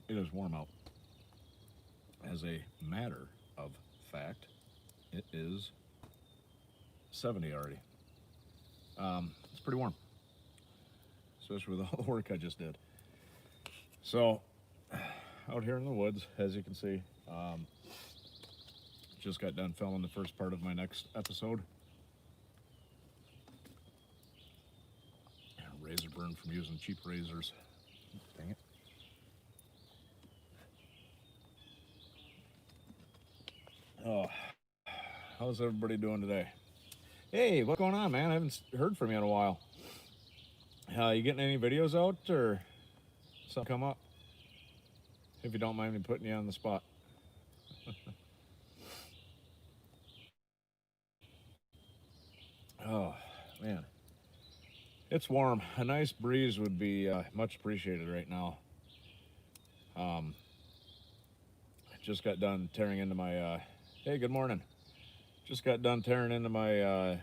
It is warm out. As a matter of fact, it is 70 already. It's pretty warm, especially with all the work I just did. So, out here in the woods, as you can see, just got done filming the first part of my next episode. Razor burn from using cheap razors. Dang it. Oh, how's everybody doing today? Hey, what's going on, man? I haven't heard from you in a while. You getting any videos out or something come up? If you don't mind me putting you on the spot. Oh, man. It's warm. A nice breeze would be much appreciated right now. Um, just got done tearing into my. Hey, good morning. Just got done tearing into my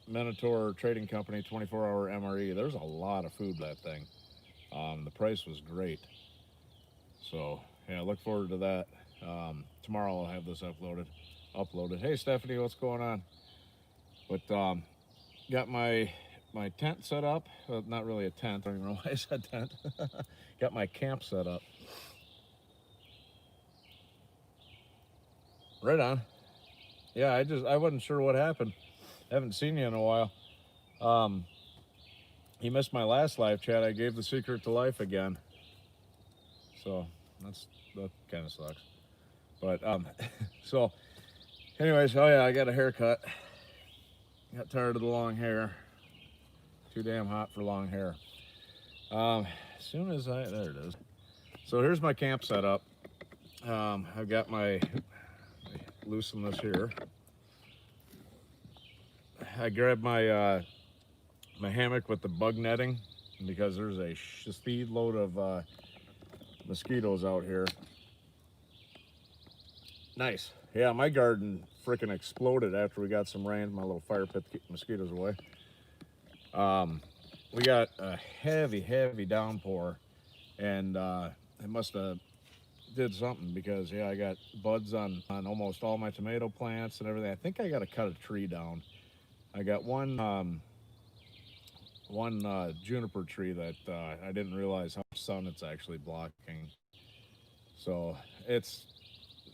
Minotaur Trading Company 24-hour MRE. There's a lot of food that thing. The price was great. So yeah, look forward to that. Tomorrow I'll have this uploaded. Hey Stephanie, what's going on? But got my tent set up. Well, not really a tent. I don't even know why I said tent. Got my camp set up. Right on. Yeah, I wasn't sure what happened. Haven't seen you in a while. Um, you missed my last live chat. I gave the secret to life again. So that kind of sucks. But so anyways, oh yeah, I got a haircut. Got tired of the long hair. Too damn hot for long hair. As soon as there it is. So here's my camp setup. I've got my loosen this here. I grabbed my hammock with the bug netting because there's a speed load of mosquitoes out here. Nice. Yeah, my garden freaking exploded after we got some rain. My little fire pit to keep mosquitoes away. We got a heavy downpour, and it must have did something because yeah, I got buds on almost all my tomato plants and everything. I think I got to cut a tree down. I got one juniper tree that I didn't realize how much sun it's actually blocking. So it's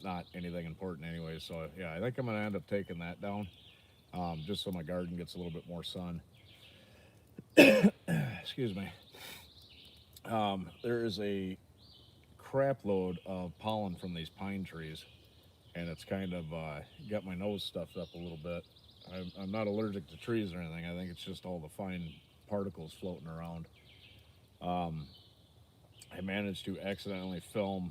not anything important anyway. So yeah, I think I'm gonna end up taking that down, just so my garden gets a little bit more sun. Excuse me. There is a crap load of pollen from these pine trees, and it's kind of got my nose stuffed up a little bit. I'm not allergic to trees or anything. I think it's just all the fine particles floating around. Um, I managed to accidentally film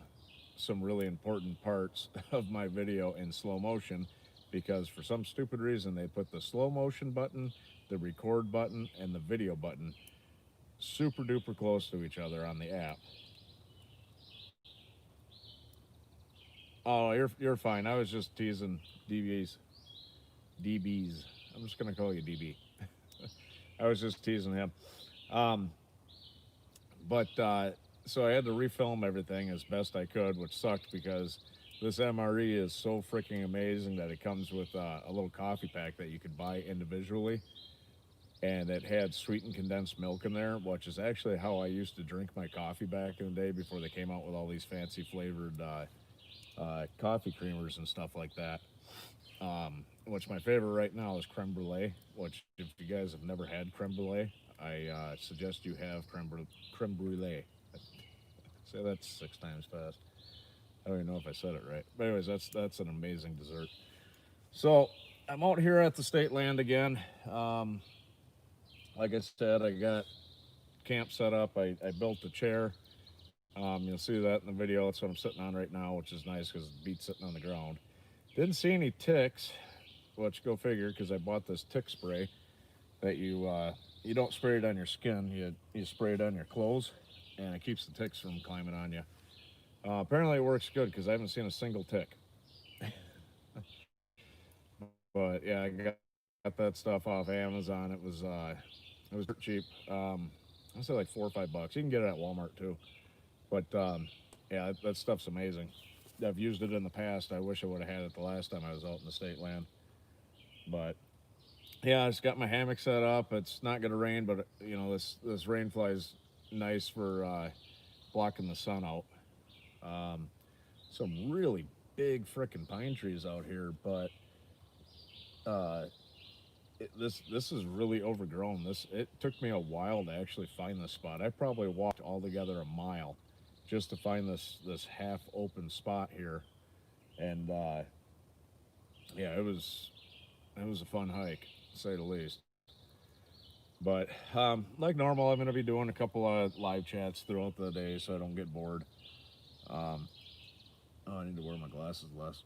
some really important parts of my video in slow motion because for some stupid reason they put the slow motion button, the record button, and the video button super duper close to each other on the app. Oh, you're fine. I was just teasing DBs. DBs. I'm just gonna call you DB. I was just teasing him. Um, but so I had to refilm everything as best I could, which sucked because this MRE is so freaking amazing that it comes with a little coffee pack that you could buy individually, and it had sweetened condensed milk in there, which is actually how I used to drink my coffee back in the day before they came out with all these fancy flavored coffee creamers and stuff like that. Which my favorite right now is creme brulee. Which, if you guys have never had creme brulee, I suggest you have creme brulee. Say that 6 times fast. I don't even know if I said it right. But anyways, that's an amazing dessert. So I'm out here at the state land again. Like I said, I got camp set up. I built a chair. You'll see that in the video. That's what I'm sitting on right now, which is nice because the beat's sitting on the ground. Didn't see any ticks, which go figure because I bought this tick spray that you don't spray it on your skin. You spray it on your clothes, and it keeps the ticks from climbing on you. Apparently, it works good because I haven't seen a single tick. But yeah, I got that stuff off Amazon. It was dirt cheap. I say like $4 or $5. You can get it at Walmart too. But yeah, that stuff's amazing. I've used it in the past. I wish I would have had it the last time I was out in the state land. But yeah, I just got my hammock set up. It's not going to rain, but this rain fly is nice for blocking the sun out. Um, some really big frickin' pine trees out here, but uh, this is really overgrown. It took me a while to actually find this spot. I probably walked altogether a mile just to find this half open spot here, and yeah, it was a fun hike, to say the least. But like normal, I'm going to be doing a couple of live chats throughout the day so I don't get bored. Um, oh, I need to wear my glasses less.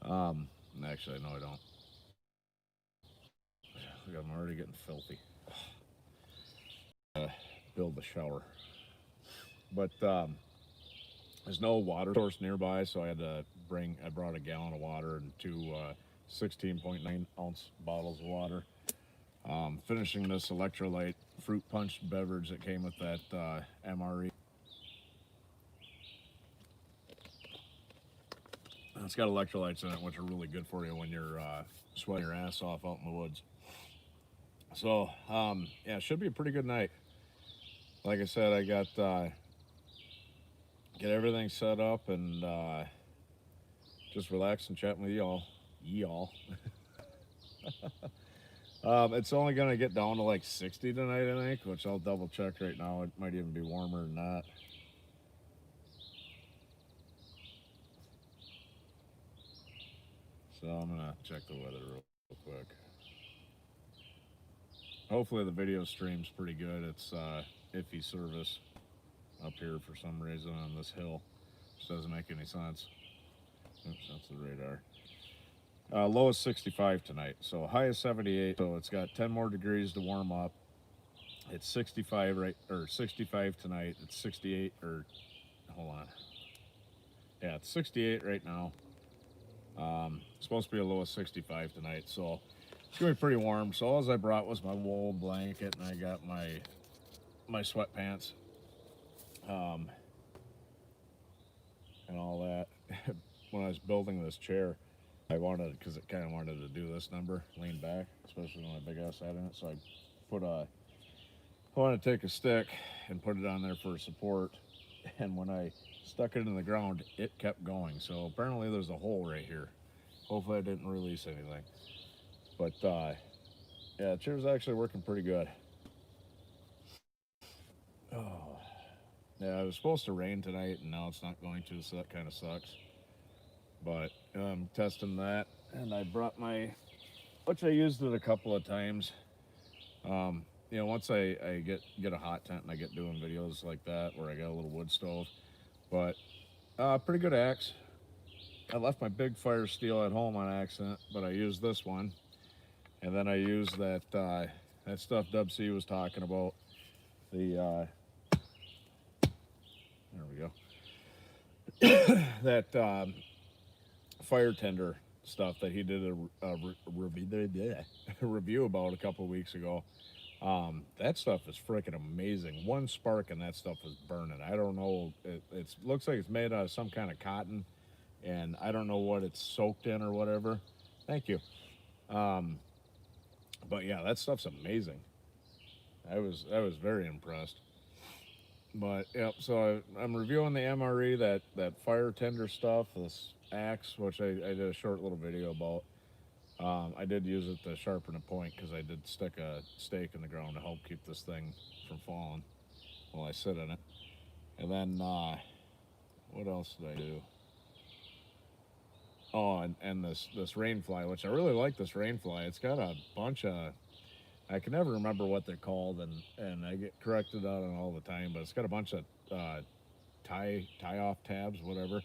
Um, Actually, no, I don't. Look, I'm already getting filthy. Build the shower, but there's no water source nearby, so I brought a gallon of water and two 16.9 ounce bottles of water. Finishing this electrolyte fruit punch beverage that came with that MRE. It's got electrolytes in it, which are really good for you when you're sweating your ass off out in the woods. So, yeah, it should be a pretty good night. Like I said, I got get everything set up and just relax and chat with y'all. Y'all. It's only gonna get down to like 60 tonight, I think, which I'll double check right now. It might even be warmer than that. So I'm gonna check the weather real quick. Hopefully the video stream's pretty good. It's iffy service up here for some reason on this hill, which doesn't make any sense. Oops, that's the radar. Low is 65 tonight, so high is 78. So it's got 10 more degrees to warm up. It's 65 or 65 tonight. It's 68 or hold on. Yeah, it's 68 right now. It's supposed to be a low of 65 tonight, so it's gonna be pretty warm. So all I brought was my wool blanket, and I got my sweatpants, um, and all that. When I was building this chair, I wanted because it kind of wanted to do this number, lean back, especially with my big ass head in it. So I wanted to take a stick and put it on there for support, and when I stuck it in the ground, it kept going. So apparently there's a hole right here. Hopefully I didn't release anything. But yeah, the chair's actually working pretty good. Oh, yeah, it was supposed to rain tonight, and now it's not going to, so that kind of sucks. But I'm testing that, and I brought which I used it a couple of times. Once I get a hot tent and I get doing videos like that where I got a little wood stove, but pretty good axe. I left my big fire steel at home on accident, but I used this one, and then I used that stuff Dub C was talking about. There we go. That fire tender stuff that he did a review about a couple of weeks ago. That stuff is freaking amazing. One spark and that stuff is burning. I don't know. It looks like it's made out of some kind of cotton, and I don't know what it's soaked in or whatever. Thank you. Um, but yeah, that stuff's amazing. I was very impressed. But yep, so I'm reviewing the MRE, that fire tender stuff, this axe, which I did a short little video about. I did use it to sharpen a point because I did stick a stake in the ground to help keep this thing from falling while I sit in it. And then what else did I do? Oh, and this rainfly, which I really like this rainfly. It's got a bunch of, I can never remember what they're called, and I get corrected on it all the time. But it's got a bunch of tie off tabs, whatever.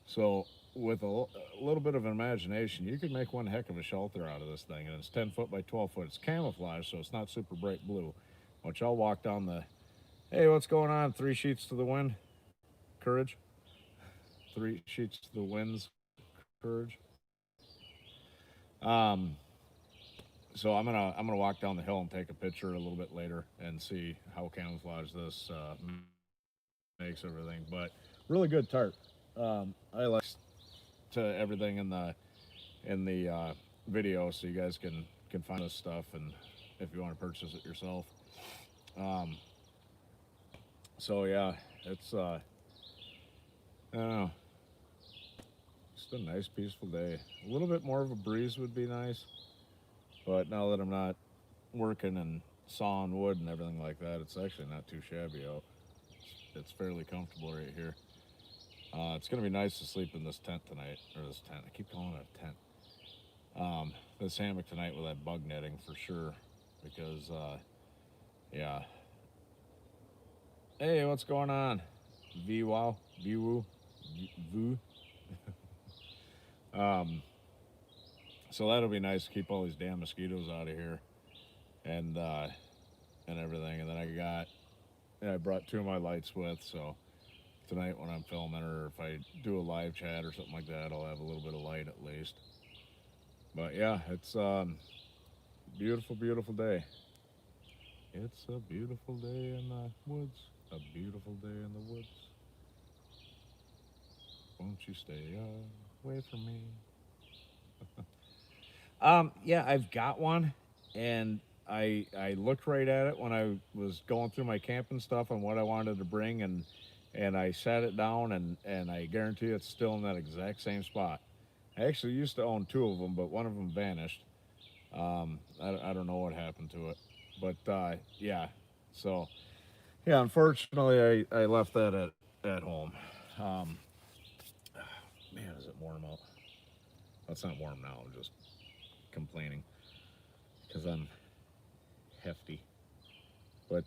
So with a little bit of imagination, you could make one heck of a shelter out of this thing. And it's 10 foot by 12 foot. It's camouflage, so it's not super bright blue. Which I'll walk down the. Hey, what's going on? 3 sheets to the wind, courage. 3 sheets to the winds, courage. Um, So I'm gonna walk down the hill and take a picture a little bit later and see how camouflage this makes everything. But really good tart. I like to everything in the video, so you guys can find this stuff, and if you want to purchase it yourself. Um, so yeah, it's I don't know, just a nice peaceful day. A little bit more of a breeze would be nice, but now that I'm not working and sawing wood and everything like that, it's actually not too shabby out. It's fairly comfortable right here. It's gonna be nice to sleep in this tent tonight, or this tent. I keep calling it a tent. This hammock tonight with that bug netting for sure, because yeah. Hey, what's going on? VWow, VWoo, VOO. Um, so that'll be nice to keep all these damn mosquitoes out of here, and everything. And then I brought two of my lights with, so tonight when I'm filming, or if I do a live chat or something like that, I'll have a little bit of light at least. But yeah, it's beautiful, beautiful day. It's a beautiful day in the woods. A beautiful day in the woods. Won't you stay away from me? Yeah, I've got one, and I looked right at it when I was going through my camping stuff and what I wanted to bring, and I sat it down, and I guarantee it's still in that exact same spot. I actually used to own two of them, but one of them vanished. I don't know what happened to it, but yeah. So yeah, unfortunately, I left that at home. Um, Man, is it warm out? Well, it's not warm now. I'm just complaining because I'm hefty. But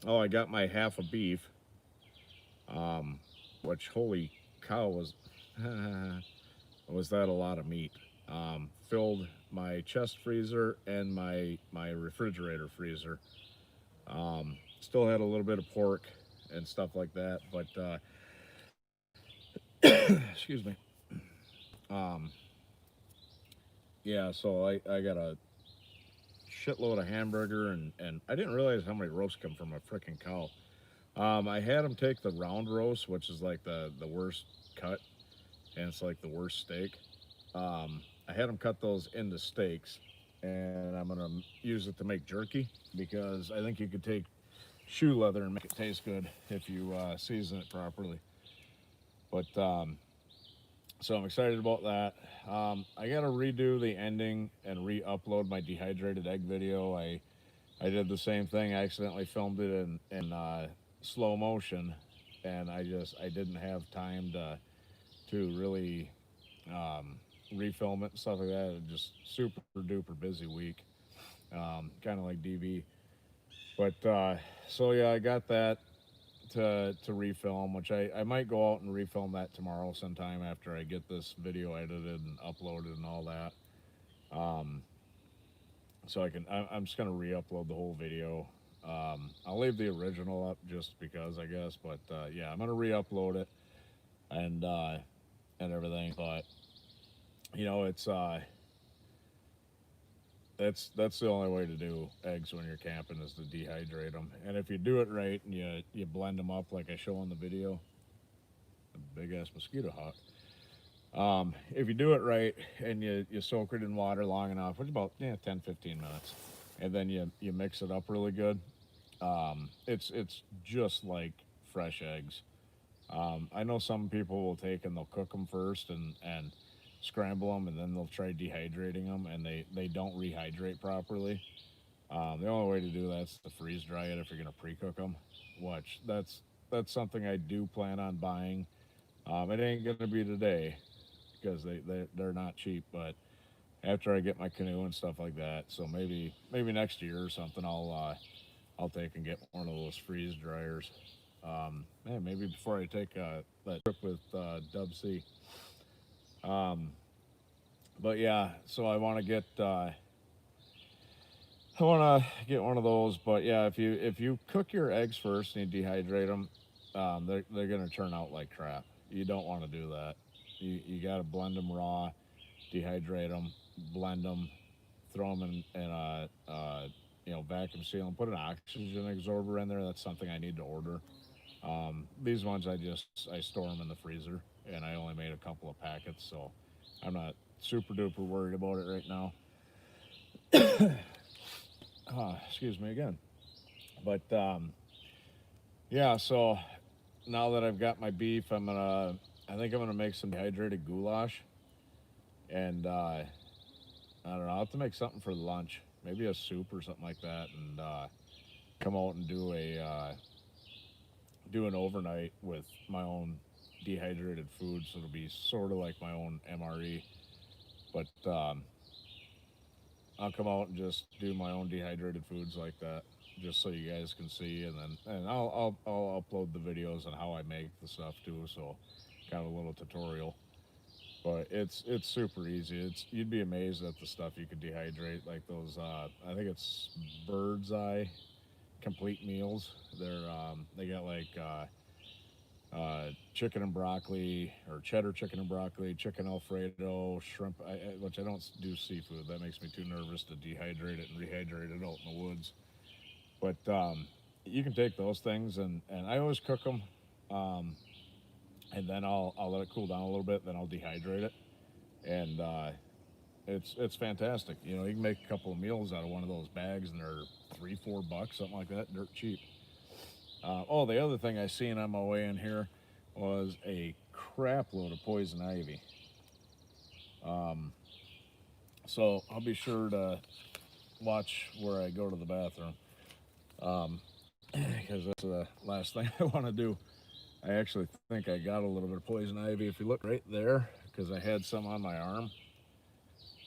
oh, I got my half a beef. Um, which holy cow was that a lot of meat? Filled my chest freezer and my refrigerator freezer. Still had a little bit of pork and stuff like that, but excuse me. Um, yeah, so I got a shitload of hamburger, and I didn't realize how many roasts come from a freaking cow. I had them take the round roast, which is like the worst cut, and it's like the worst steak. I had them cut those into steaks, and I'm gonna use it to make jerky because I think you could take shoe leather and make it taste good if you season it properly. But so I'm excited about that. I gotta redo the ending and re-upload my dehydrated egg video. I did the same thing. I accidentally filmed it in slow motion, and I didn't have time to really refilm it and stuff like that. Just super duper busy week, kind of like DB. But so yeah, I got that to refilm, which I might go out and refilm that tomorrow sometime after I get this video edited and uploaded and all that. Um, so I'm just gonna re-upload the whole video. I'll leave the original up just because I guess, but yeah, I'm gonna re-upload it and and everything. But you know, it's that's the only way to do eggs when you're camping is to dehydrate them. And if you do it right and you blend them up like I show in the video, a big ass mosquito hawk. If you do it right and you soak it in water long enough, which is about 10-15 minutes, and then you mix it up really good. It's just like fresh eggs. I know some people will take and they'll cook them first and scramble them, and then they'll try dehydrating them, and they don't rehydrate properly. The only way to do that is to freeze dry it if you're gonna pre-cook them. Which that's something I do plan on buying. It ain't gonna be today because they're not cheap, but after I get my canoe and stuff like that, so maybe next year or something, I'll take and get one of those freeze dryers. Man, maybe before I take that trip with Dub C. Um, but yeah, so I want to get one of those. But yeah, if you cook your eggs first and you dehydrate them, they're gonna turn out like crap. You don't want to do that. You got to blend them raw, dehydrate them, blend them, throw them in a vacuum seal and put an oxygen absorber in there. That's something I need to order. These ones I store them in the freezer, and I only made a couple of packets, so I'm not super duper worried about it right now. Excuse me again. But yeah, so now that I've got my beef, I think I'm gonna make some dehydrated goulash, and I don't know, I'll have to make something for lunch, maybe a soup or something like that, and come out and do an overnight with my own dehydrated food, so it'll be sort of like my own MRE. But I'll come out and just do my own dehydrated foods like that, just so you guys can see, and I'll upload the videos on how I make the stuff too. So kind of a little tutorial, but it's super easy. It's You'd be amazed at the stuff you could dehydrate, like those. I think it's Bird's Eye complete meals. They got like chicken and broccoli, or cheddar chicken and broccoli, chicken Alfredo, shrimp, which I don't do seafood. That makes me too nervous to dehydrate it and rehydrate it out in the woods. But you can take those things, and I always cook them, um, and then I'll let it cool down a little bit. Then I'll dehydrate it, and it's fantastic. You can make a couple of meals out of one of those bags, and they're $3-4, something like that, dirt cheap. Oh, the other thing I seen on my way in here was a crap load of poison ivy. Um, so I'll be sure to watch where I go to the bathroom, because that's the last thing I want to do. I actually think I got a little bit of poison ivy. If you look right there, because I had some on my arm,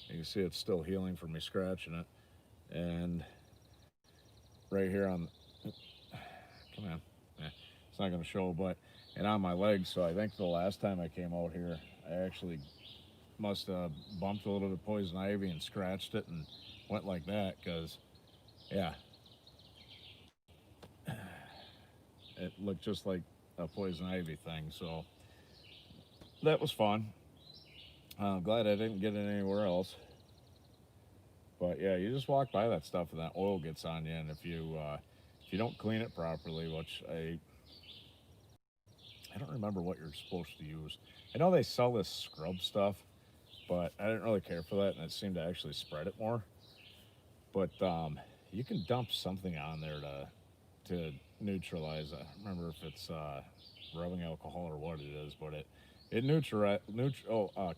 you can see it's still healing from me scratching it. And right here come on, it's not going to show, but and on my legs. So I think the last time I came out here, I actually must have bumped a little bit of poison ivy and scratched it and went like that. Because yeah, it looked just like a poison ivy thing. So that was fun. I'm glad I didn't get it anywhere else. But yeah, you just walk by that stuff and that oil gets on you, and if you don't clean it properly, which I don't remember what you're supposed to use. I know they sell this scrub stuff, but I didn't really care for that, and it seemed to actually spread it more. But you can dump something on there to neutralize. I don't remember if it's rubbing alcohol or what it is, but it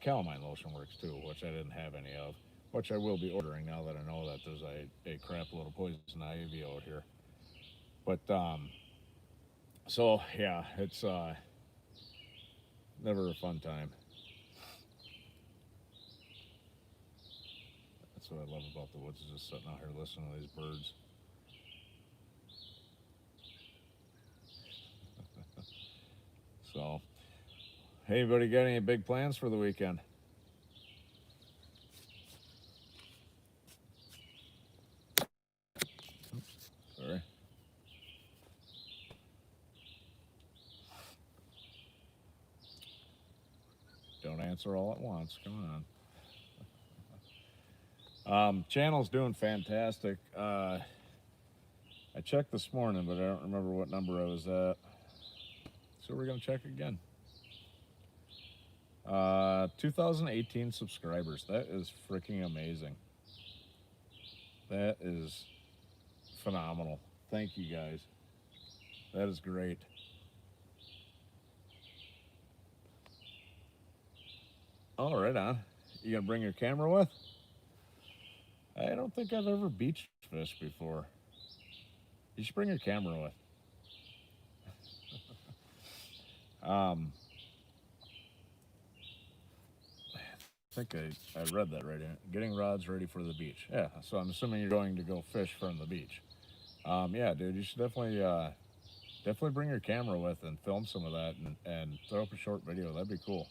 calamine lotion works too, which I didn't have any of, which I will be ordering now that I know that there's a crap load of poison ivy out here. But so yeah, it's never a fun time. That's what I love about the woods, is just sitting out here listening to these birds. So, hey, anybody got any big plans for the weekend? Sorry. Don't answer all at once. Come on. Channel's doing fantastic. I checked this morning, but I don't remember what number I was at. So we're gonna check again. 2018 subscribers. That is freaking amazing. That is phenomenal. Thank you guys. That is great. All right, on. You gonna bring your camera with? I don't think I've ever beach fished before. You should bring your camera with. Um, I think I read that right. Getting rods ready for the beach. Yeah, so I'm assuming you're going to go fish from the beach. Yeah, dude, you should definitely bring your camera with and film some of that, and throw up a short video. That'd be cool.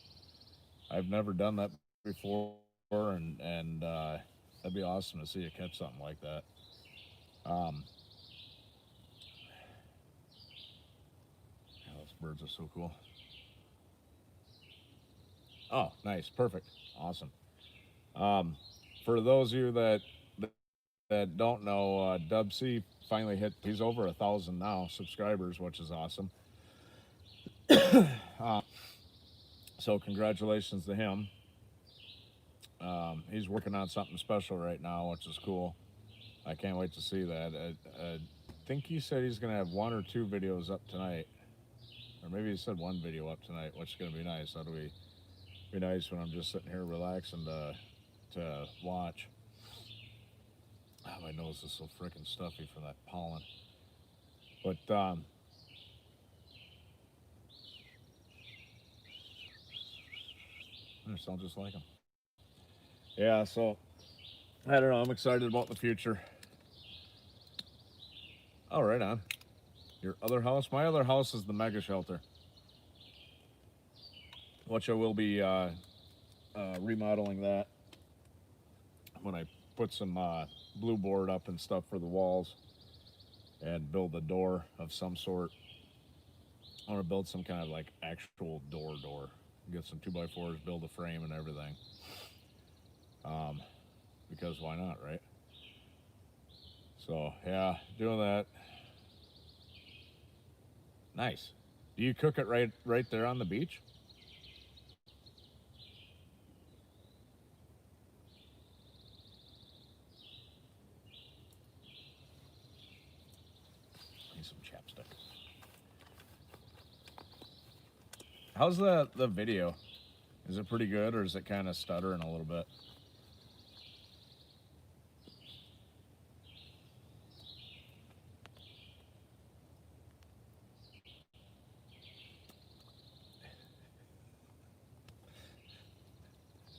I've never done that before, and that'd be awesome to see you catch something like that. Um, yeah, those birds are so cool. Oh, nice, perfect, awesome. Um, for those of you that that don't know, Dub C finally hit. He's over 1,000 now subscribers, which is awesome. Uh, so congratulations to him. He's working on something special right now, which is cool. I can't wait to see that. I think he said he's gonna have one or two videos up tonight, or maybe he said one video up tonight, which is gonna be nice. That'll be nice when I'm just sitting here relaxing to watch. Oh, my nose is so freaking stuffy from that pollen. But I sound just like him. Yeah, so I don't know. I'm excited about the future. Oh, right on. Your other house? My other house is the mega shelter, which I will be remodeling that when I put some blue board up and stuff for the walls and build a door of some sort. I want to build some kind of like actual door. Get some 2x4s, build a frame and everything. Because why not, right? So yeah, doing that. Nice. Do you cook it right there on the beach? Need some chapstick. How's the video? Is it pretty good, or is it kind of stuttering a little bit?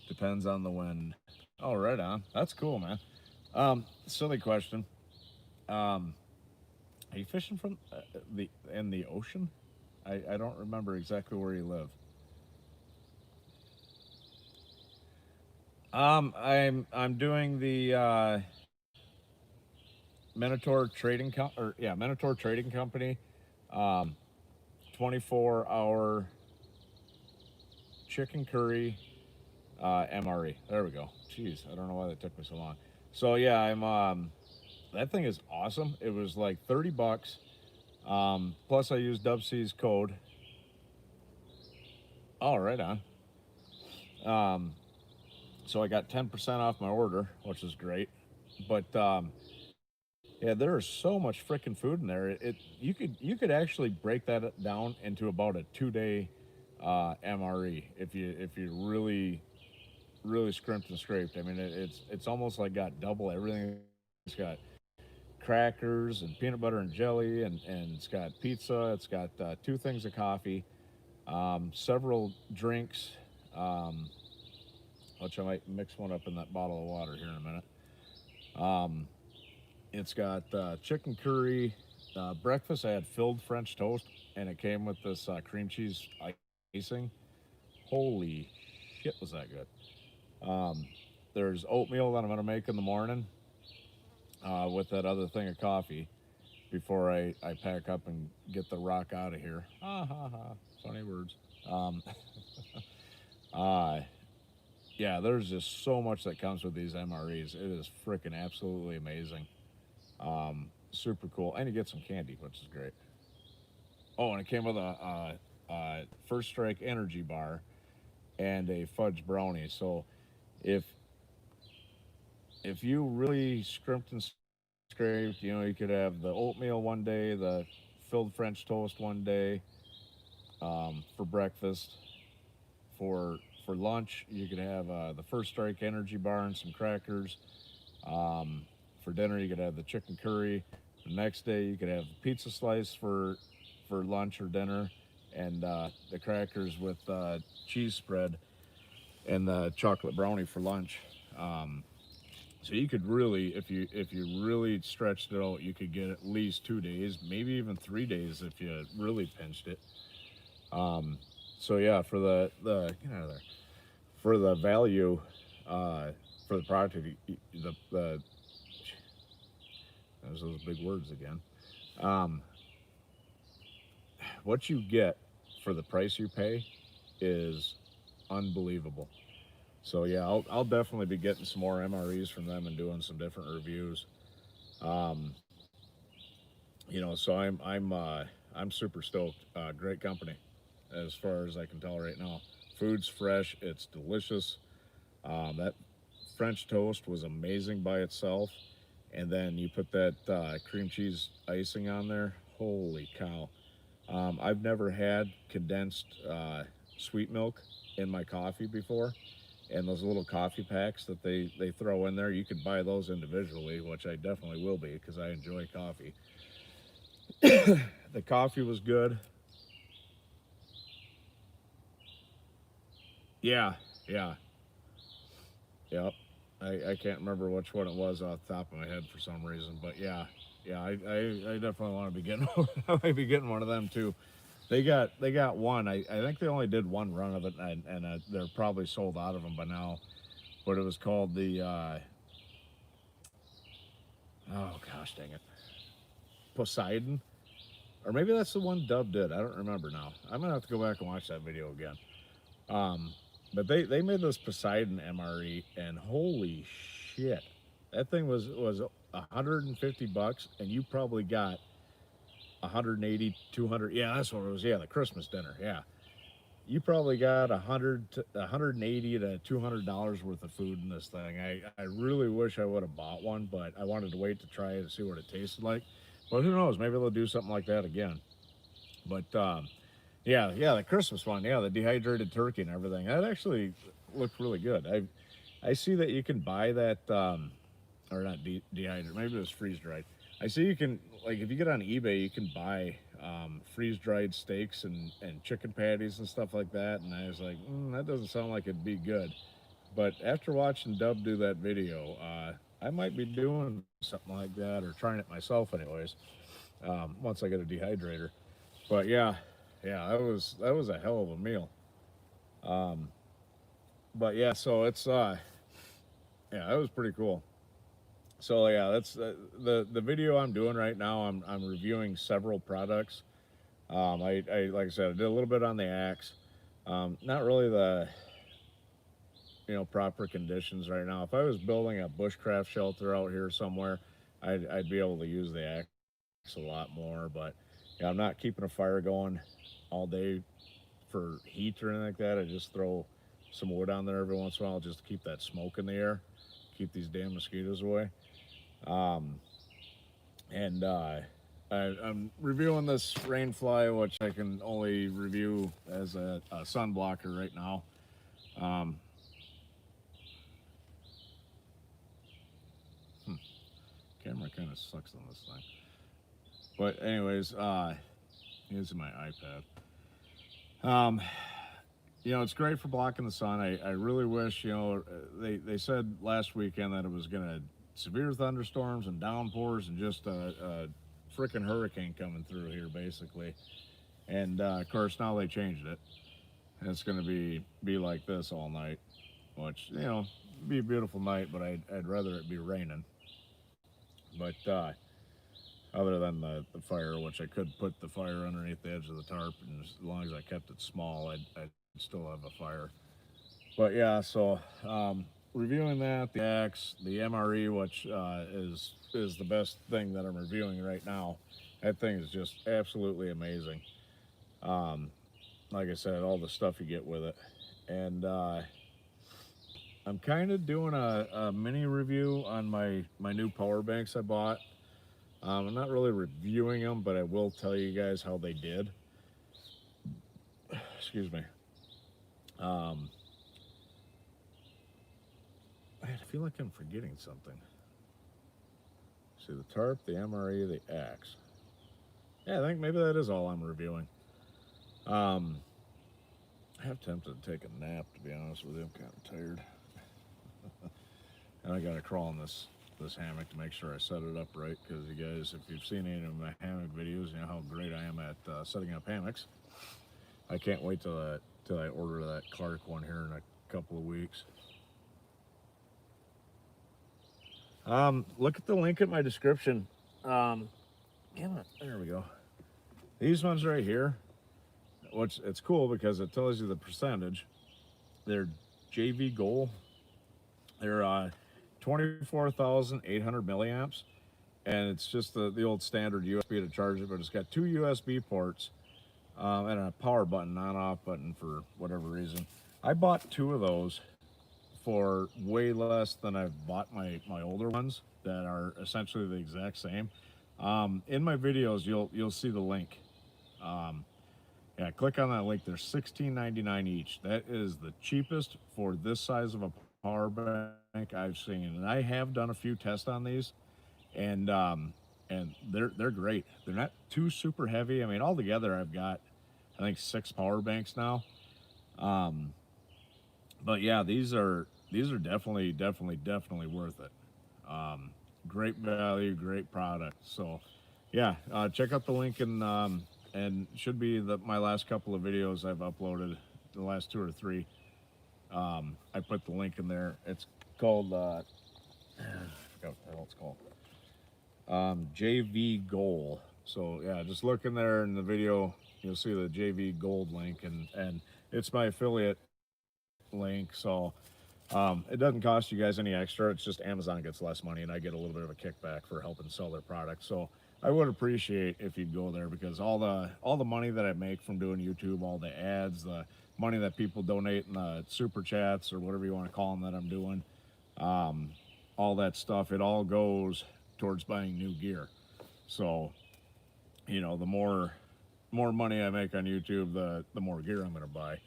Depends on the wind. Oh, right on. That's cool, man. Silly question. Are you fishing from the in the ocean? I don't remember exactly where you live. I'm doing the Minotaur Trading Company, um, 24-hour chicken curry MRE. There we go. Jeez, I don't know why that took me so long. So yeah, I'm that thing is awesome. It was like $30. Plus I used Dubc's code. Oh, right on. Um, so I got 10% off my order, which is great. But yeah, there is so much freaking food in there. You could actually break that down into about a 2 day MRE if you really scrimped and scraped. I mean, it's almost like got double everything. It's got crackers and peanut butter and jelly, and it's got pizza. It's got two things of coffee, several drinks, um, which I might mix one up in that bottle of water here in a minute. Um, it's got chicken curry. Breakfast, I had filled French toast, and it came with this cream cheese icing. Holy shit, was that good! There's oatmeal that I'm gonna make in the morning with that other thing of coffee before I pack up and get the rock out of here. Ha ha ha! Funny words. Um, uh, yeah, there's just so much that comes with these MREs. It is freaking absolutely amazing. Super cool, and you get some candy, which is great. Oh, and it came with a First Strike energy bar and a fudge brownie. So if if you really scrimped and scraped, you could have the oatmeal one day, the filled French toast one day for breakfast. For lunch, you could have the First Strike energy bar and some crackers. Um, for dinner, you could have the chicken curry. The next day, you could have a pizza slice for lunch or dinner, and the crackers with cheese spread and the chocolate brownie for lunch. Um, so you could really, if you really stretched it out, you could get at least 2 days, maybe even 3 days if you really pinched it. Um, so yeah, for the get out of there for the value, uh, for the product, the there's those big words again. Um, what you get for the price you pay is unbelievable. So yeah, I'll definitely be getting some more MREs from them and doing some different reviews. Um, so I'm super stoked. Great company, as far as I can tell right now. Food's fresh. It's delicious. That French toast was amazing by itself, and then you put that cream cheese icing on there. Holy cow! I've never had condensed sweet milk in my coffee before, and those little coffee packs that they throw in there, you could buy those individually, which I definitely will be because I enjoy coffee. The coffee was good. Yeah, yeah, yep. I can't remember which one it was off the top of my head for some reason, but yeah, yeah. I definitely want to be getting I might be getting one of them too. They got one. I think they only did one run of it, and they're probably sold out of them by now. But it was called the oh gosh dang it, Poseidon, or maybe that's the one Dub did. I don't remember now. I'm gonna have to go back and watch that video again. Um, but they made this Poseidon MRE, and holy shit, that thing was $150, and you probably got 180, 200. Yeah, that's what it was. Yeah, the Christmas dinner. Yeah, you probably got 180 to $200 worth of food in this thing. I really wish I would have bought one, but I wanted to wait to try it and see what it tasted like. But who knows? Maybe they'll do something like that again. But yeah, yeah, the Christmas one, yeah, the dehydrated turkey and everything. That actually looked really good. I see that you can buy that, or not dehydrated. Maybe it was freeze dried. I see you can, like, if you get on eBay, you can buy freeze dried steaks and chicken patties and stuff like that. And I was like, that doesn't sound like it'd be good. But after watching Dub do that video, I might be doing something like that or trying it myself, anyways. Once I get a dehydrator. But yeah, yeah, that was a hell of a meal. Um, but yeah, so it's yeah, that was pretty cool. So yeah, that's the video I'm doing right now. I'm reviewing several products. I like I said, I did a little bit on the axe. Not really the proper conditions right now. If I was building a bushcraft shelter out here somewhere, I'd be able to use the axe a lot more. But yeah, I'm not keeping a fire going all day for heat or anything like that. I just throw some wood on there every once in a while just to keep that smoke in the air, keep these damn mosquitoes away. Um, and I'm reviewing this Rainfly, which I can only review as a sun blocker right now. Um, hmm, Camera kind of sucks on this thing. But anyways, using my iPad. Um, it's great for blocking the sun. I really wish, they said last weekend that it was going to severe thunderstorms and downpours and just a freaking hurricane coming through here, basically. And of course, now they changed it. And it's going to be like this all night, which, be a beautiful night, but I'd rather it be raining. But other than the fire, which I could put the fire underneath the edge of the tarp, and as long as I kept it small, I'd still have a fire. But yeah, so reviewing that, the axe, the MRE, which is the best thing that I'm reviewing right now. That thing is just absolutely amazing. Um, like I said, all the stuff you get with it, and I'm kind of doing a mini review on my new power banks I bought. I'm not really reviewing them, but I will tell you guys how they did. Excuse me. Um, Man, I feel like I'm forgetting something. See the tarp, the MRE, the axe. Yeah, I think maybe that is all I'm reviewing. Um, I have tempted to take a nap, to be honest with you. I'm kind of tired, and I got to crawl in this hammock to make sure I set it up right. Because you guys, if you've seen any of my hammock videos, you know how great I am at setting up hammocks. I can't wait till I order that Clark one here in a couple of weeks. Look at the link in my description. Damn it, there we go. These ones right here, which it's cool because it tells you the percentage. They're JV Gold. They're 24,800 milliamps, and it's just the old standard USB to charge it, but it's got two USB ports and a power button, on-off button for whatever reason. I bought two of those for way less than I've bought my older ones that are essentially the exact same. In my videos, you'll see the link. Um, yeah, click on that link. They're $16.99 each. That is the cheapest for this size of a power bank I've seen, and I have done a few tests on these, and they're great. They're not too super heavy. I mean, altogether, I've got I think 6 power banks now. Um, but yeah, these are definitely worth it. Um, Great value, great product. So yeah, check out the link and should be my last couple of videos I've uploaded, the last 2 or 3. I put the link in there. It's called I forgot what the hell it's called. JV Goal. So yeah, just look in there in the video. You'll see the JV Gold link, and it's my affiliate link. So it doesn't cost you guys any extra. It's just Amazon gets less money, and I get a little bit of a kickback for helping sell their product. So I would appreciate if you'd go there, because all the money that I make from doing YouTube, all the ads, the money that people donate in the super chats or whatever you want to call them that I'm doing, um, all that stuff, it all goes towards buying new gear. So the more money I make on YouTube, the more gear I'm going to buy.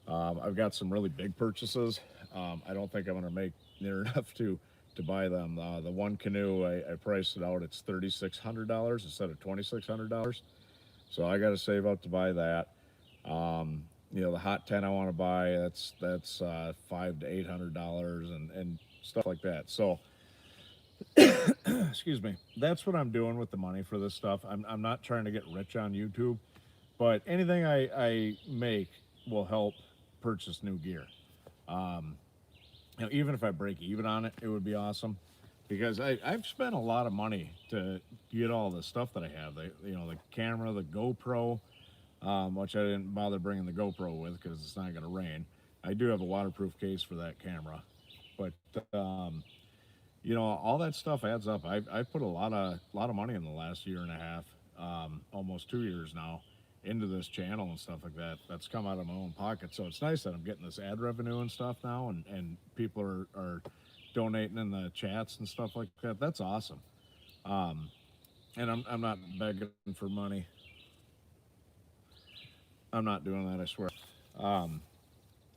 I've got some really big purchases. I don't think I'm going to make near enough to buy them. The one canoe, I priced it out. It's $3,600 instead of $2,600. So I got to save up to buy that. The hot tent I want to buy, that's $500 to $800 and stuff like that. So excuse me. That's what I'm doing with the money for this stuff. I'm not trying to get rich on YouTube, but anything I make will help purchase new gear. Um, Even if I break even on it, it would be awesome, because I've spent a lot of money to get all the stuff that I have. The camera, the GoPro, which I didn't bother bringing the GoPro with because it's not going to rain. I do have a waterproof case for that camera, but all that stuff adds up. I've put a lot of money in the last year and a half, almost 2 years now, into this channel and stuff like that. That's come out of my own pocket. So it's nice that I'm getting this ad revenue and stuff now, and people are donating in the chats and stuff like that. That's awesome. Um, and I'm not begging for money. I'm not doing that, I swear. Um,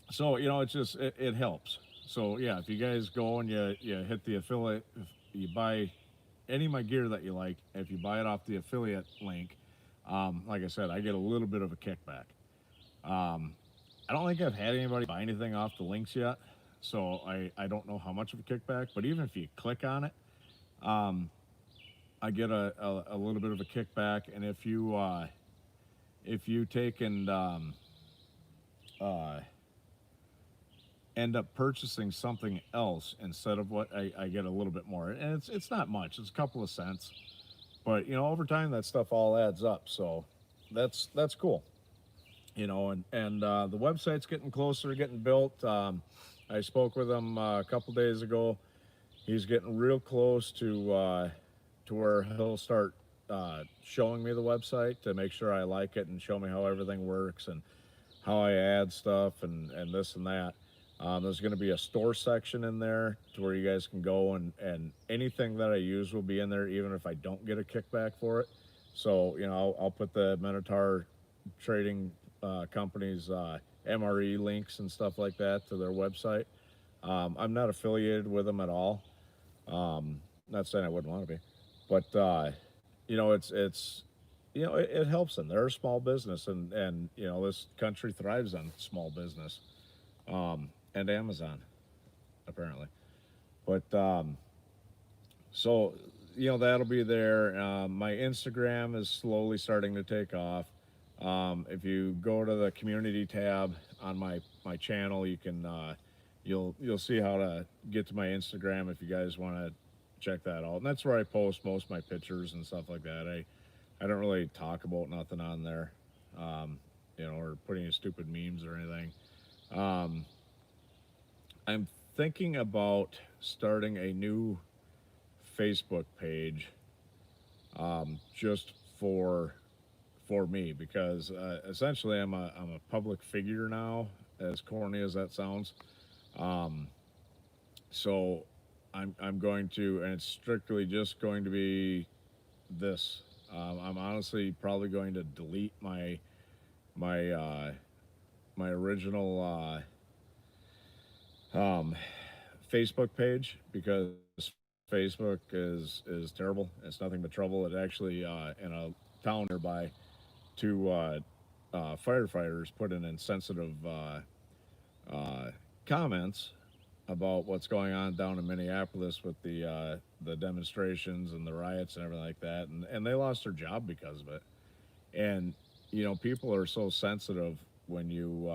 so it helps. So yeah, if you guys go and you hit the affiliate, if you buy any of my gear that you like, if you buy it off the affiliate link, like I said, I get a little bit of a kickback. Um, I don't think I've had anybody buy anything off the links yet, so I don't know how much of a kickback. But even if you click on it, um, I get a little bit of a kickback. And if you take and uh, end up purchasing something else instead of what I get a little bit more, and it's not much. It's a couple of cents, but over time that stuff all adds up. So that's cool. And the website's getting closer, getting built. I spoke with him a couple days ago. He's getting real close to where he'll start showing me the website to make sure I like it and show me how everything works and how I add stuff and this and that. There's going to be a store section in there to where you guys can go, and anything that I use will be in there, even if I don't get a kickback for it. So I'll put the Minotaur Trading Company's MRE links and stuff like that to their website. I'm not affiliated with them at all. Not saying I wouldn't want to be, but it helps them. They're a small business, and this country thrives on small business, and Amazon apparently. But so that'll be there. My Instagram is slowly starting to take off. If you go to the community tab on my channel, you can you'll see how to get to my Instagram if you guys want to check that out. And that's where I post most of my pictures and stuff like that. I don't really talk about nothing on there, or put any stupid memes or anything. Um, I'm thinking about starting a new Facebook page just for me, because essentially I'm a public figure now, as corny as that sounds. Um, so I'm going to, and it's strictly just going to be this. I'm honestly probably going to delete my my original um, Facebook page, because Facebook is terrible. It's nothing but trouble. It actually in a town nearby, two firefighters put in insensitive uh, comments about what's going on down in Minneapolis with the demonstrations and the riots and everything like that, and they lost their job because of it. And people are so sensitive when you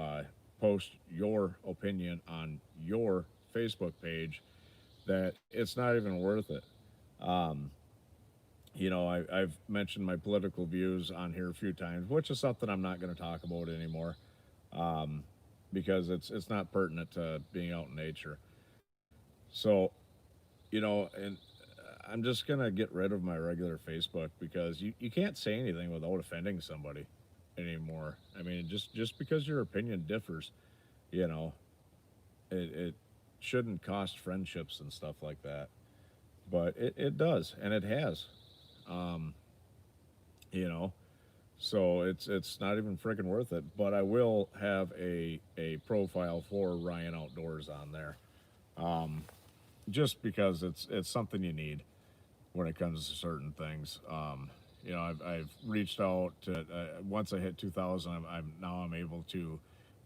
post your opinion on your Facebook page that it's not even worth it. Um, I've mentioned my political views on here a few times, which is something I'm not going to talk about anymore, um, because it's not pertinent to being out in nature. So, and I'm just gonna get rid of my regular Facebook, because you can't say anything without offending somebody anymore. I mean, just because your opinion differs, you know, it shouldn't cost friendships and stuff like that. But it does, and it has. Um, you know, so it's not even freaking worth it. But I will have a profile for Ryan Outdoors on there, um, just because it's something you need when it comes to certain things. I've reached out to, once I hit 2,000. I'm able to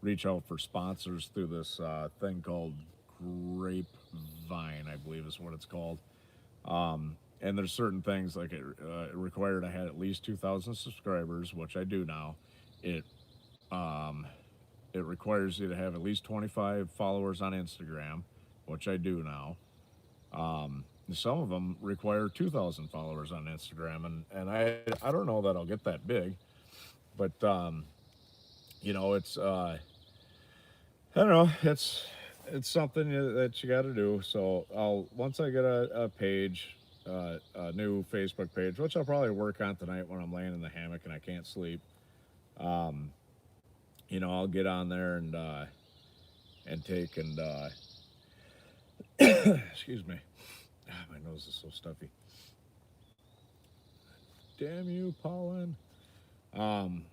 reach out for sponsors through this thing called Grapevine, I believe is what it's called. And there's certain things like it required I had at least 2,000 subscribers, which I do now. It um, it requires you to have at least 25 followers on Instagram, which I do now. Some of them require 2,000 followers on Instagram, and I don't know that I'll get that big, but it's I don't know, it's something that you got to do. So I'll once I get a page, a new Facebook page, which I'll probably work on tonight when I'm laying in the hammock and I can't sleep. Um, I'll get on there and take and excuse me, my nose is so stuffy. Damn you, pollen. Um,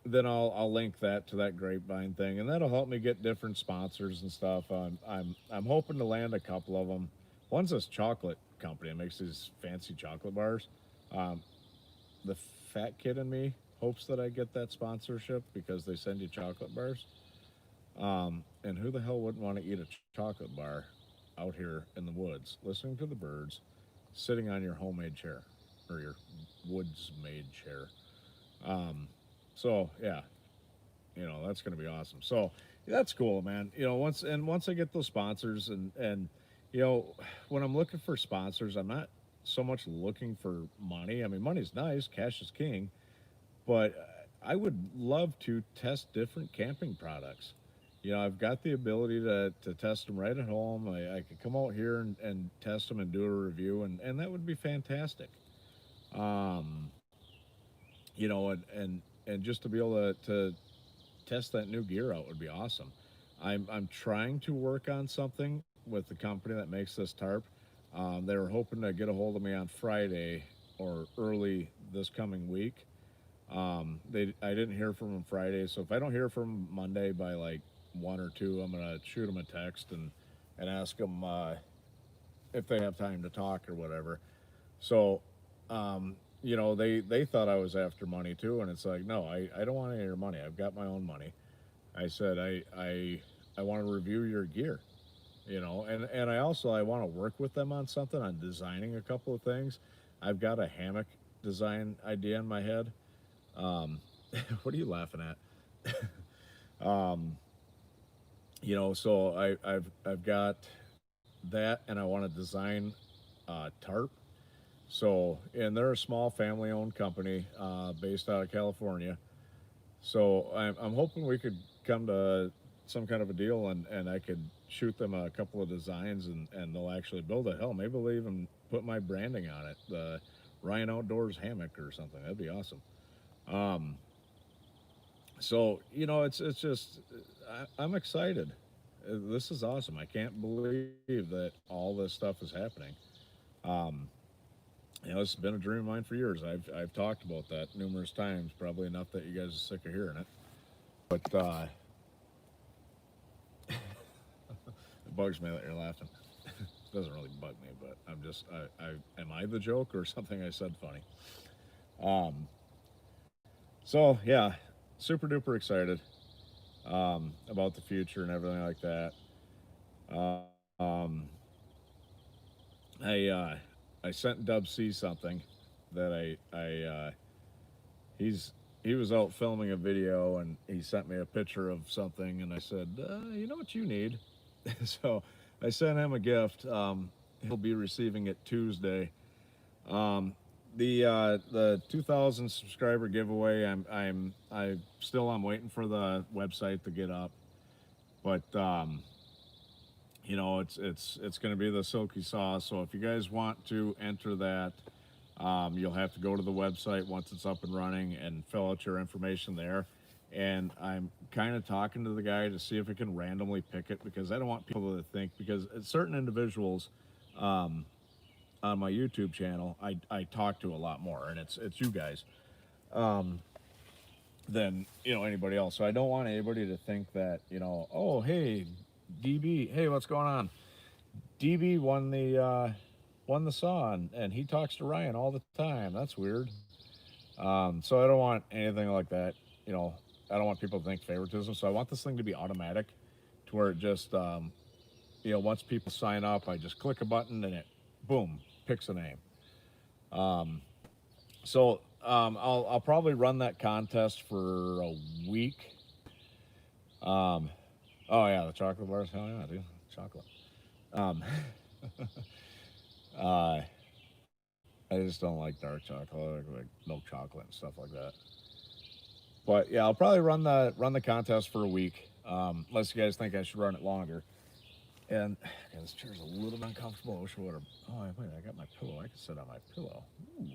then I'll link that to that grapevine thing, and that'll help me get different sponsors and stuff. I'm hoping to land a couple of them. One's this chocolate company that makes these fancy chocolate bars. Um, the fat kid in me hopes that I get that sponsorship because they send you chocolate bars. And who the hell wouldn't want to eat a chocolate bar out here in the woods, listening to the birds, sitting on your homemade chair or your woods made chair? Um, so yeah, that's going to be awesome. So that's cool, man. Once I get those sponsors, and you know when I'm looking for sponsors, I'm not so much looking for money. I mean, money's nice, cash is king, but I would love to test different camping products. I've got the ability to test them right at home. I could come out here and test them and do a review, and that would be fantastic. Um, and just to be able to test that new gear out would be awesome. I'm trying to work on something with the company that makes this tarp. They were hoping to get a hold of me on Friday or early this coming week. I didn't hear from them Friday, so if I don't hear from them Monday by like 1 or 2, I'm gonna shoot them a text and ask them if they have time to talk or whatever. So, they thought I was after money too, and it's like, no, I don't want any of your money. I've got my own money. I said I want to review your gear, and I want to work with them on something, on designing a couple of things. I've got a hammock design idea in my head. Um, what are you laughing at? um, so I've got that, and I want to design tarp. So, and they're a small family-owned company based out of California. So I'm hoping we could come to some kind of a deal, and I could shoot them a couple of designs, and they'll actually build it. Hell, maybe they'll even put my branding on it. Ryan Outdoors hammock or something. That'd be awesome. Um, so it's just I'm excited. This is awesome. I can't believe that all this stuff is happening. Um, it's been a dream of mine for years. I've talked about that numerous times, probably enough that you guys are sick of hearing it. But it bugs me that you're laughing. It doesn't really bug me, but I'm just I am I the joke or something I said funny? Um, so yeah, super duper excited about the future and everything like that. Um, I sent Dub C something that he's he was out filming a video and he sent me a picture of something and I said, you know what you need? So I sent him a gift. He'll be receiving it Tuesday. Um, the 2,000 subscriber giveaway. I'm waiting for the website to get up, but it's going to be the silky sauce. So if you guys want to enter that, you'll have to go to the website once it's up and running and fill out your information there. And I'm kind of talking to the guy to see if we can randomly pick it because I don't want people to think because certain individuals on my YouTube channel I talk to a lot more, and it's you guys um, than anybody else. So I don't want anybody to think that oh hey DB, hey what's going on? DB won the saw and he talks to Ryan all the time. That's weird. So I don't want anything like that. You know, I don't want people to think favoritism. So I want this thing to be automatic, to where it just once people sign up, I just click a button and it boom picks a name. Um, I'll probably run that contest for a week. Um, oh yeah, the chocolate bars. Hell yeah, dude, chocolate. Um, uh, I just don't like dark chocolate, like milk chocolate and stuff like that. But yeah, I'll probably run the contest for a week. Unless you guys think I should run it longer. And yeah, this chair's a little uncomfortable. I wish I would have. Oh wait, I got my pillow. I can sit on my pillow. Ooh.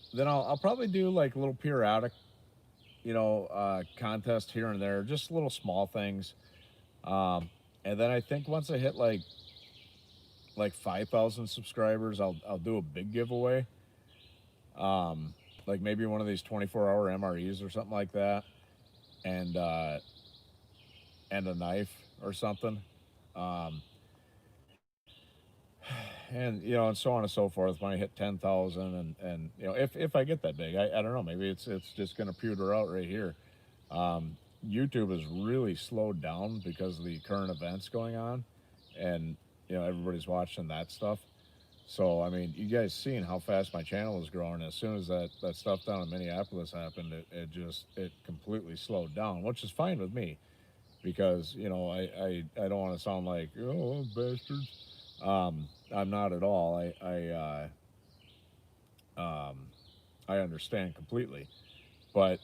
And then I'll probably do like little periodic, contest here and there, just little small things. And then I think once I hit like 5,000 subscribers, I'll do a big giveaway. Like maybe one of these 24-hour MREs or something like that, and a knife or something. Um, and and so on and so forth. When I hit 10,000, and if I get that big, I don't know. Maybe it's just gonna pewter out right here. YouTube has really slowed down because of the current events going on, and everybody's watching that stuff. So I mean, you guys seen how fast my channel is growing. As soon as that stuff down in Minneapolis happened, it completely slowed down, which is fine with me because I don't want to sound like bastards. I'm not at all. I understand completely, but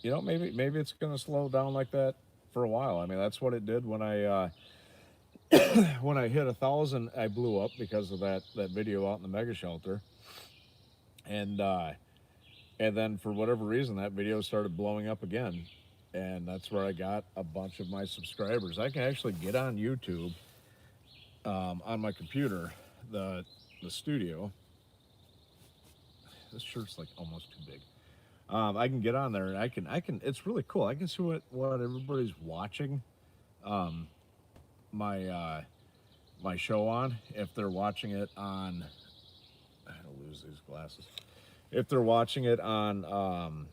maybe it's going to slow down like that for a while. I mean, that's what it did when I when I hit 1,000. I blew up because of that video out in the mega shelter, and then for whatever reason that video started blowing up again, and that's where I got a bunch of my subscribers. I can actually get on YouTube on my computer, the studio. This shirt's like almost too big. I can get on there and I can. It's really cool. I can see what everybody's watching. Um, my show on, if they're watching it on. I don't lose these glasses. If they're watching it on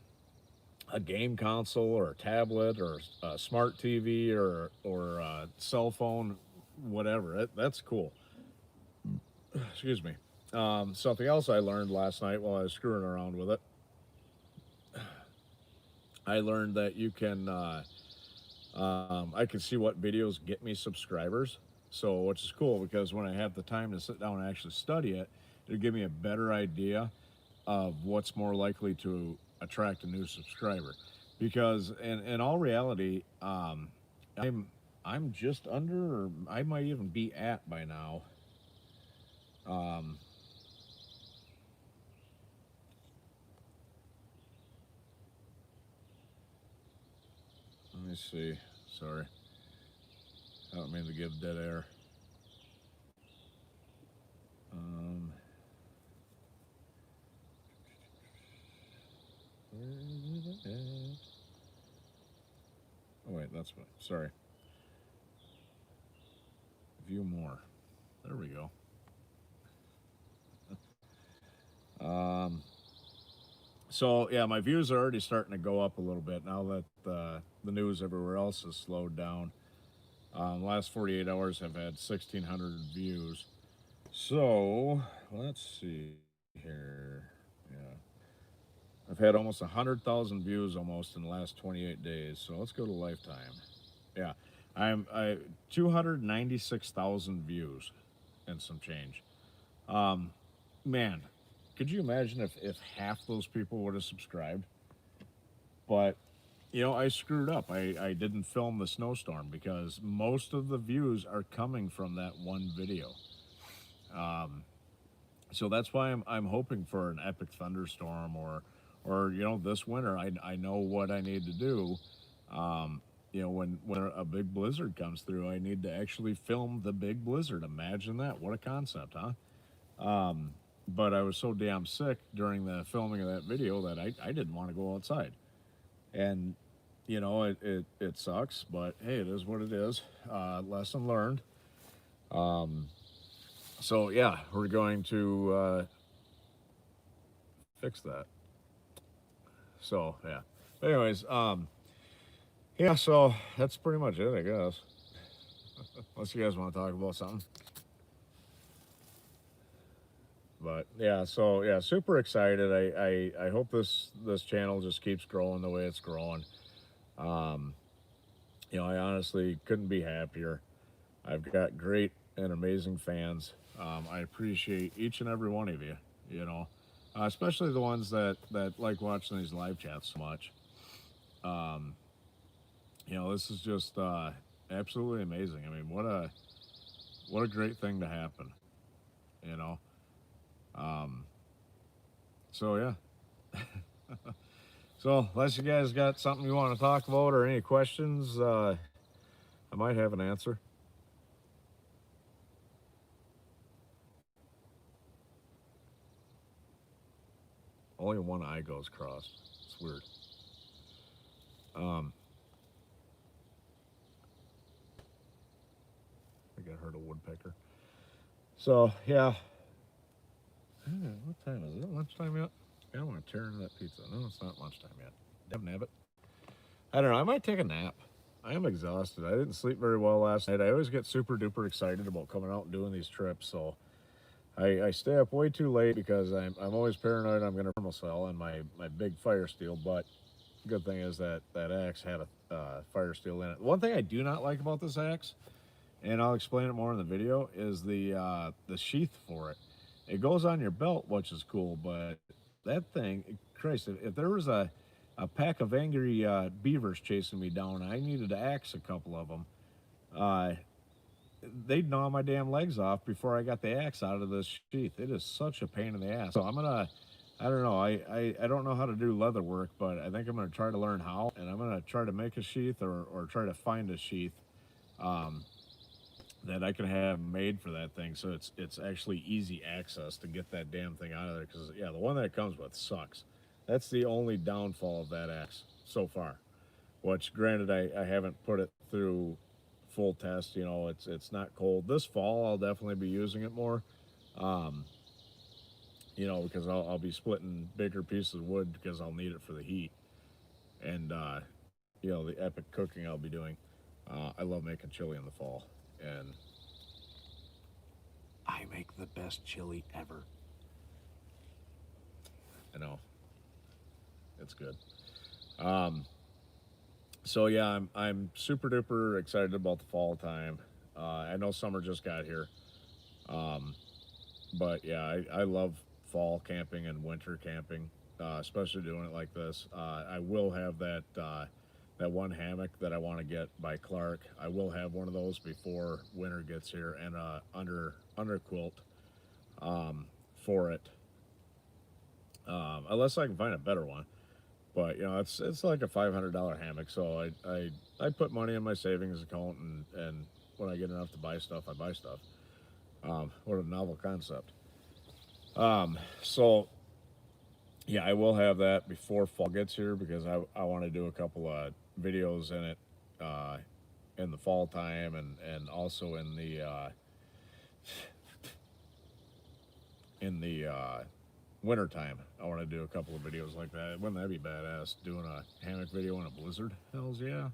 a game console or a tablet or a smart TV or a cell phone, whatever, that's cool. Excuse me. Something else I learned last night while I was screwing around with it. I learned that you can. I can see what videos get me subscribers. So, which is cool because when I have the time to sit down and actually study it, it'll give me a better idea of what's more likely to attract a new subscriber. Because in all reality, I'm just under, or I might even be at by now. Um, Let me see. Sorry, I don't mean to give dead air. Um, where is it at? Oh wait, that's what. Sorry. View more. There we go. Um, so yeah, my views are already starting to go up a little bit now that the news everywhere else has slowed down. Last 48 hours have had 1,600 views. So let's see here. Yeah, I've had almost 100,000 views almost in the last 28 days. So let's go to lifetime. Yeah, I 296,000 views and some change. Um, Man, could you imagine if half those people would have subscribed? But I screwed up. I didn't film the snowstorm because most of the views are coming from that one video. Um, so that's why I'm hoping for an epic thunderstorm or this winter I know what I need to do. Um, when a big blizzard comes through, I need to actually film the big blizzard. Imagine that! What a concept, huh? Um, but I was so damn sick during the filming of that video that I didn't want to go outside. And it sucks, but hey, it is what it is. Lesson learned. Um, so yeah, we're going to fix that. So yeah. Anyways, yeah. So that's pretty much it, I guess. Unless you guys want to talk about something. But yeah, so yeah, super excited. I hope this channel just keeps growing the way it's growing. Um, I honestly couldn't be happier. I've got great and amazing fans. I appreciate each and every one of you. You know, especially the ones that like watching these live chats so much. Um, this is just absolutely amazing. I mean, what a great thing to happen. You know. Um, so yeah. So unless you guys got something you want to talk about or any questions, I might have an answer. Only one eye goes crossed. It's weird. Um, I think I heard a woodpecker. So yeah. What time is it? Lunchtime yet? I don't want to tear into that pizza. No, it's not lunchtime yet. Deb nabbit. I don't know. I might take a nap. I am exhausted. I didn't sleep very well last night. I always get super duper excited about coming out and doing these trips, so I stay up way too late because I'm always paranoid I'm going to thermal cell in my big fire steel. But good thing is that axe had a fire steel in it. One thing I do not like about this axe, and I'll explain it more in the video, is the sheath for it. It goes on your belt, which is cool, but that thing, Christ, if there was a pack of angry beavers chasing me down, I needed to axe a couple of them. Uh, they'd gnaw my damn legs off before I got the axe out of this sheath. It is such a pain in the ass. So I don't know, I don't know how to do leather work, but I think I'm gonna try to learn how, and I'm gonna try to make a sheath or try to find a sheath um, that I can have made for that thing, so it's actually easy access to get that damn thing out of there. Because yeah, the one that it comes with sucks. That's the only downfall of that axe so far. Which, granted, I haven't put it through full test. It's not cold. This fall, I'll definitely be using it more. Um, because I'll be splitting bigger pieces of wood because I'll need it for the heat and the epic cooking I'll be doing. I love making chili in the fall, and I make the best chili ever. I know it's good. Um, so yeah, I'm super duper excited about the fall time. I know summer just got here, um, but yeah, I love fall camping and winter camping, especially doing it like this. I will have that one hammock that I want to get by Clark. I will have one of those before winter gets here, and under quilt. for it, unless I can find a better one. But you know, it's like a $500 hammock. So I put money in my savings account, and when I get enough to buy stuff, I buy stuff. What a novel concept. So yeah, I will have that before fall gets here because I want to do a couple of videos in it uh, in the fall time and also in the winter time. I want to do a couple of videos like that. Wouldn't that be badass? Doing a hammock video in a blizzard? Hells yeah.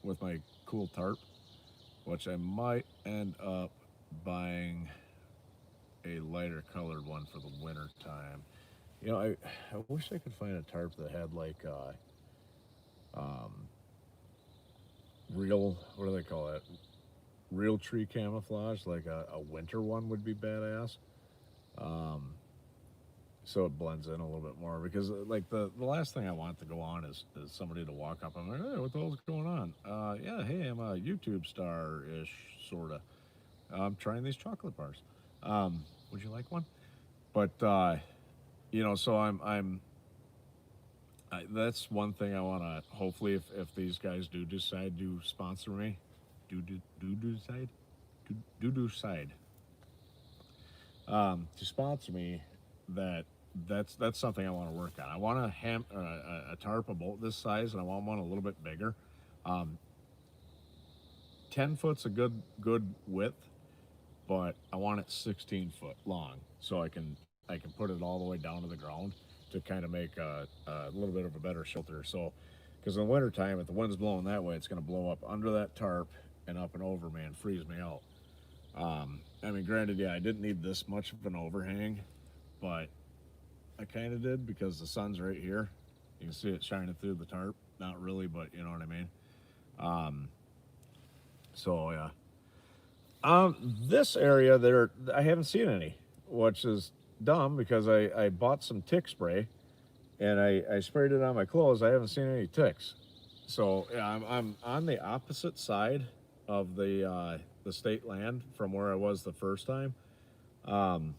With my cool tarp, which I might end up buying a lighter colored one for the winter time. You know, I wish I could find a tarp that had like um, real, what do they call it? Real tree camouflage, like a winter one would be badass. Um, so it blends in a little bit more because like the last thing I want to go on is somebody to walk up and like, hey, what the hell's going on? Yeah, hey, I'm a YouTube star ish sorta. I'm trying these chocolate bars. Would you like one? But you know, so that's one thing I want to. Hopefully, if these guys do decide to sponsor me, do decide, decide to sponsor me, that that's something I want to work on. I want a tarp about this size, and I want one a little bit bigger. Um, 10 foot's a good width, but I want it 16 foot long, so I can put it all the way down to the ground to kind of make a little bit of a better shelter. So, because in the wintertime, if the wind's blowing that way, it's going to blow up under that tarp and up and over me and freeze me out. I mean, granted, yeah, I didn't need this much of an overhang, but I kind of did because the sun's right here. You can see it shining through the tarp. Not really, but you know what I mean. Um, so yeah, this area there, I haven't seen any, which is dumb because I bought some tick spray and I sprayed it on my clothes. I haven't seen any ticks. So yeah, I'm on the opposite side of the state land from where I was the first time. Um,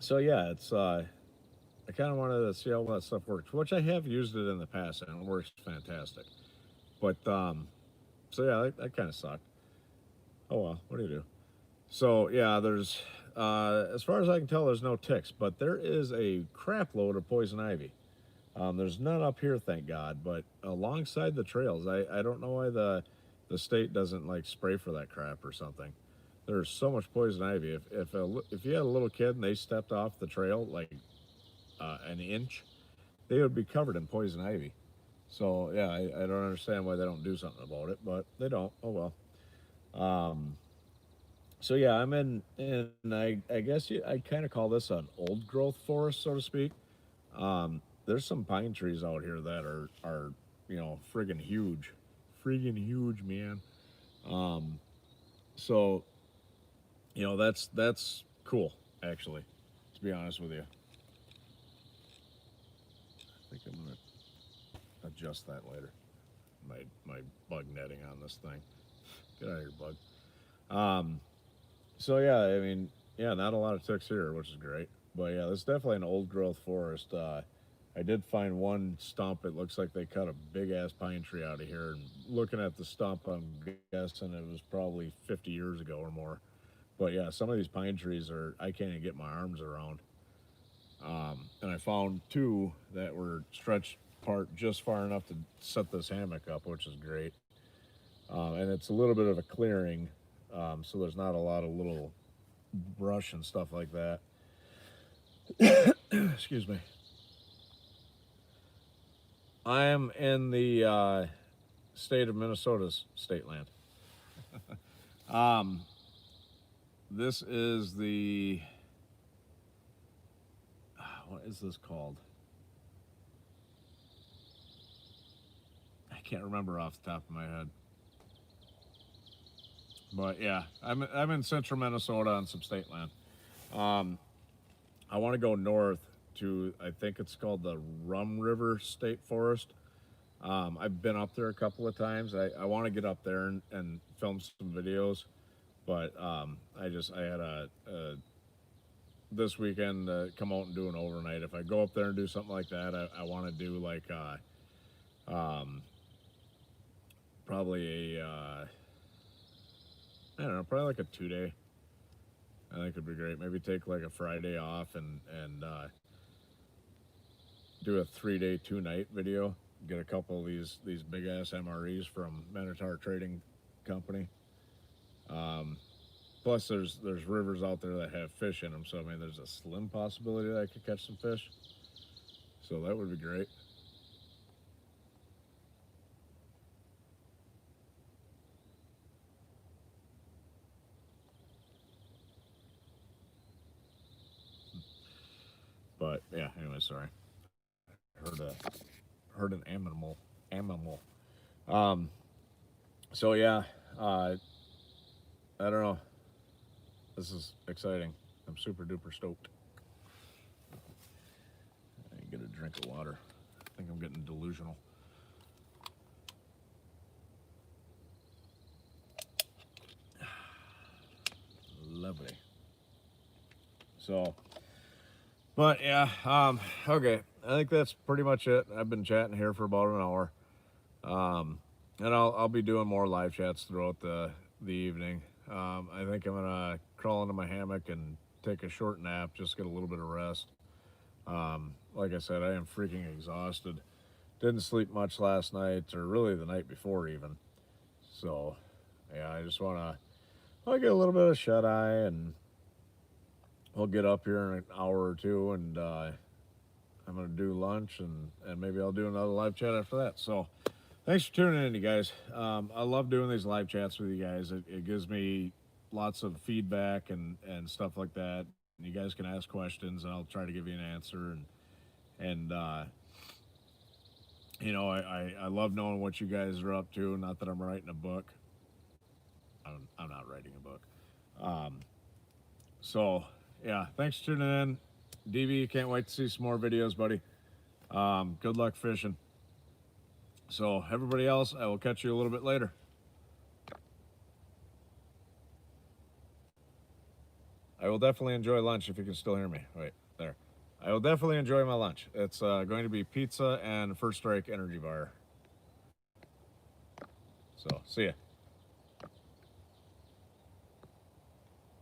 so yeah, it's I kind of wanted to see how that stuff works, which I have used it in the past and it works fantastic. But so yeah, that kind of sucked. Oh well, what do you do? So yeah, there's as far as I can tell, there's no ticks, but there is a crap load of poison ivy. There's none up here, thank God, but alongside the trails, I don't know why the state doesn't like spray for that crap or something. There's so much poison ivy. If you had a little kid and they stepped off the trail like an inch, they would be covered in poison ivy. So yeah, I don't understand why they don't do something about it, but they don't. Oh well. Um, so yeah, I'm in I guess I kind of call this an old growth forest, so to speak. There's some pine trees out here that are you know friggin' huge, man. Um, so you know that's cool actually. To be honest with you, I think I'm gonna adjust that later. My bug netting on this thing. Get out of here, bug. Um, so yeah, I mean, yeah, not a lot of ticks here, which is great. But yeah, it's definitely an old growth forest. I did find one stump. It looks like they cut a big ass pine tree out of here. And looking at the stump, I'm guessing it was probably 50 years ago or more. But yeah, some of these pine trees are I can't even get my arms around. And I found two that were stretched apart just far enough to set this hammock up, which is great. And it's a little bit of a clearing, so there's not a lot of little brush and stuff like that. Excuse me. I am in the state of Minnesota's state land. Um, this is the what is this called? I can't remember off the top of my head. But yeah, I'm in central Minnesota on some state land. Um, I want to go north to I think it's called the Rum River State Forest. I've been up there a couple of times. I want to get up there and film some videos. But I had a this weekend come out and do an overnight. If I go up there and do something like that, I want to do like um, probably a I don't know, probably like a 2 day. I think it'd be great. Maybe take like a Friday off and do a 3 day 2 night video. Get a couple of these big ass MREs from Minotaur Trading Company. Um, Plus, there's rivers out there that have fish in them, so I mean, there's a slim possibility that I could catch some fish. So that would be great. But yeah, anyway, sorry. Heard an animal. Um. So yeah, I don't know. This is exciting. I'm super duper stoked. I get a drink of water. I think I'm getting delusional. Lovely. So, but yeah, okay. I think that's pretty much it. I've been chatting here for about an hour. And I'll be doing more live chats throughout the evening. I think I'm gonna crawl into my hammock and take a short nap, just get a little bit of rest. Like I said, I am freaking exhausted. Didn't sleep much last night, or really the night before even. So, yeah, I just wanna I'll get a little bit of shut eye, and we'll get up here in an hour or two, and I'm gonna do lunch, and maybe I'll do another live chat after that. So. Thanks for tuning in, you guys. I love doing these live chats with you guys. It gives me lots of feedback and stuff like that. And you guys can ask questions, and I'll try to give you an answer. And you know, I love knowing what you guys are up to. Not that I'm writing a book. I'm not writing a book. Um, so yeah, thanks for tuning in, DB. Can't wait to see some more videos, buddy. Good luck fishing. So, everybody else, I will catch you a little bit later. I will definitely enjoy lunch if you can still hear me. Wait, there. I will definitely enjoy my lunch. It's going to be pizza and First Strike energy bar. So, see ya.